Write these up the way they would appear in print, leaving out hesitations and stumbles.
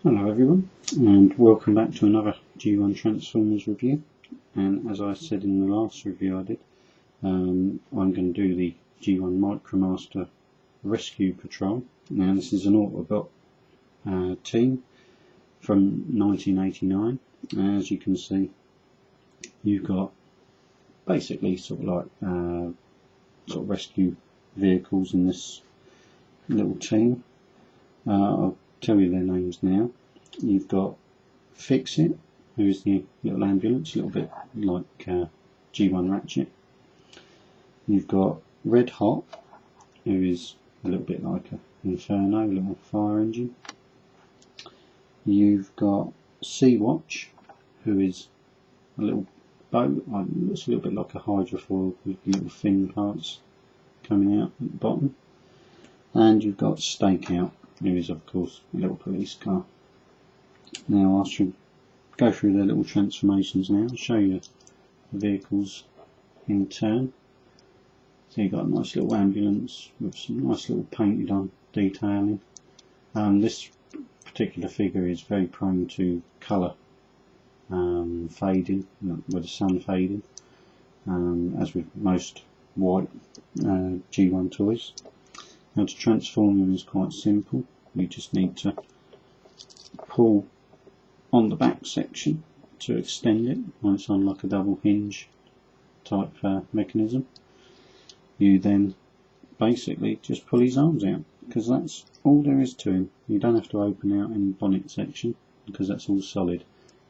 Hello everyone, and welcome back to another G1 Transformers review. And as I said in the last review I did, I'm going to do the G1 Micromaster Rescue Patrol. Now this is an Autobot team from 1989. As you can see, you've got basically sort of rescue vehicles in this little team. I'll tell you their names now. You've got Fix It, who is the little ambulance, a little bit like G1 Ratchet. You've got Red Hot, who is a little bit like an Inferno, a little fire engine. You've got Sea Watch, who is a little boat, looks a little bit like a hydrofoil with little fin parts coming out at the bottom. And you've got Stakeout, who is of course a little police car. Now I should go through their little transformations now and show you the vehicles in turn. So you've got a nice little ambulance with some nice little painted on detailing. This particular figure is very prone to colour fading, with the sun fading, as with most white G1 toys. Now to transform them is quite simple. You just need to pull on the back section to extend it when it's on like a double hinge type mechanism. You then basically just pull his arms out, because that's all there is to him. You don't have to open out any bonnet section because that's all solid.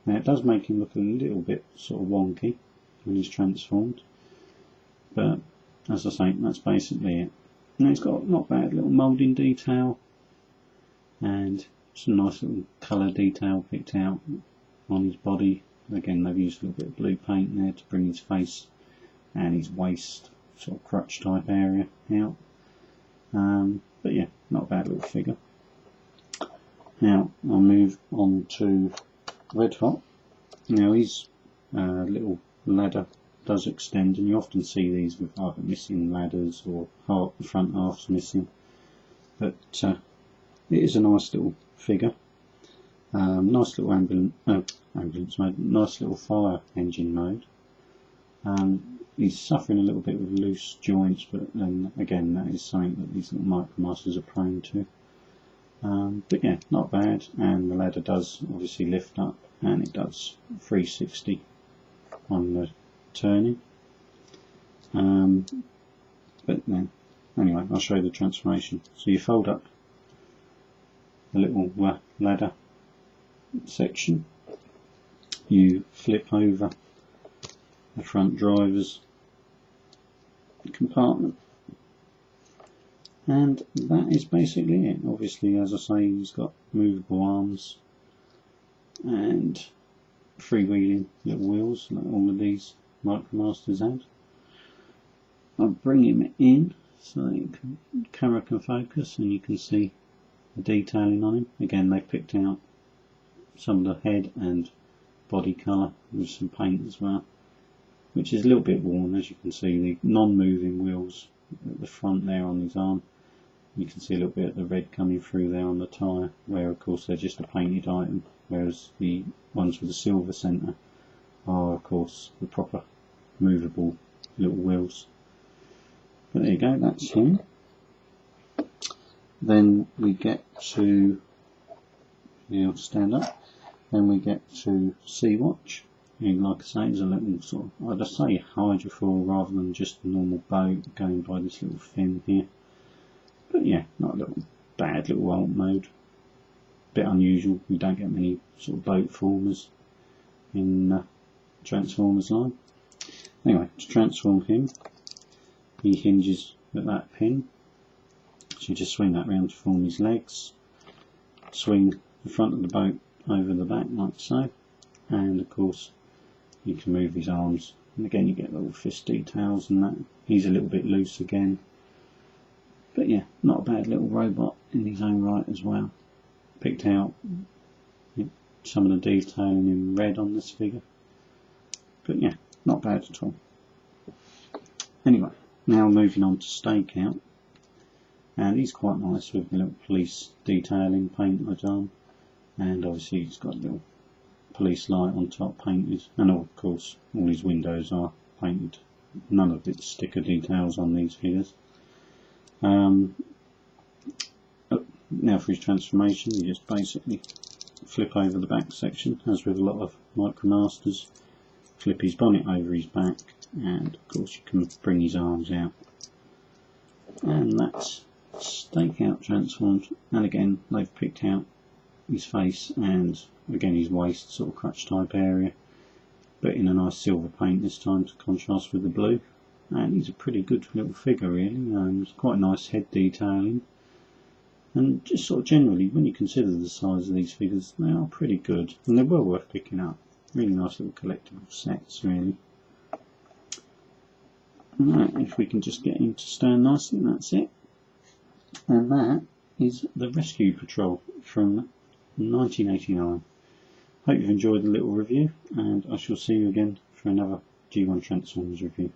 Now it does make him look a little bit sort of wonky when he's transformed, but as I say, that's basically it. Now it's got not bad little moulding detail and some nice little colour detail picked out on his body. Again, they've used a little bit of blue paint there to bring his face and his waist, sort of crutch type area out. But yeah, not a bad little figure. Now I'll move on to Red Hot. Now his little ladder does extend, and you often see these with either missing ladders or the front half's missing, but it is a nice little figure. Nice little ambulance mode, nice little fire engine mode. He's suffering a little bit with loose joints, but then again that is something that these little Micromasters are prone to. But yeah, not bad, and the ladder does obviously lift up, and it does 360 on the turning. But then anyway, I'll show you the transformation. So you fold up the little ladder section, you flip over the front driver's compartment, and that is basically it. Obviously, as I say, he's got movable arms and freewheeling little wheels like all of these Micromasters had. I'll bring him in so the camera can focus and you can see the detailing on him. Again, they've picked out some of the head and body colour with some paint as well, which is a little bit worn. As you can see, the non-moving wheels at the front there on his arm, you can see a little bit of the red coming through there on the tyre, where of course they're just a painted item, whereas the ones with the silver centre are of course the proper movable little wheels. But there you go, that's him. Then we get to, he'll stand up, then we get to Sea Watch. And like I say, it's a little sort of, I'd say hydrofoil rather than just a normal boat, going by this little fin here. But yeah, not a little bad little alt mode. Bit unusual, we don't get many sort of boat formers in Transformers line. Anyway, to transform him, he hinges at that pin. So you just swing that round to form his legs, swing the front of the boat over the back like so, and of course you can move his arms, and again you get little fist details and that. He's a little bit loose again, but yeah, not a bad little robot in his own right as well. Picked out some of the detailing in red on this figure, but yeah, not bad at all. Anyway, now moving on to Stakeout, and he's quite nice with the little police detailing paint on his arm. and obviously he's got a little police light on top painted, and of course all his windows are painted. None of it's sticker details on these figures. Now for his transformation, you just basically flip over the back section, as with a lot of micromasters, flip his bonnet over his back, and of course you can bring his arms out, and that's stakeout transformed. And again they've picked out his face and again his waist, sort of crutch type area, but in a nice silver paint this time to contrast with the blue. And he's a pretty good little figure really. It's quite nice head detailing, and just sort of generally when you consider the size of these figures, they are pretty good and they're well worth picking up. Really nice little collectible sets really. Right, if we can just get him to stand nicely, that's it. And that is the Rescue Patrol from 1989. Hope you've enjoyed the little review, and I shall see you again for another G1 Transformers review.